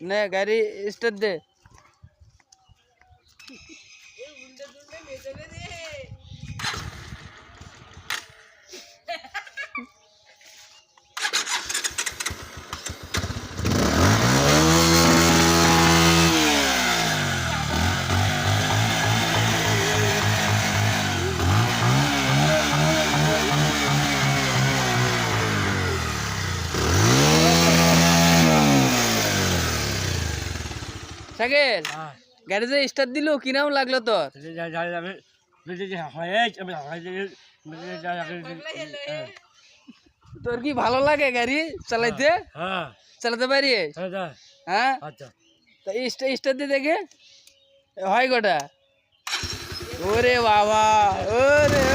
নে গাড়ি স্টার্ট দে। শাকিল গাড়ি যে স্টার্ট দিল কিরাম লাগলো তোর? তোর কি ভালো লাগে গাড়ি চালাইতে? চালাতে পারি? হ্যাঁ স্টার্ট দিয়ে দেখে হয় গোটা। ওরে বাবা ওরে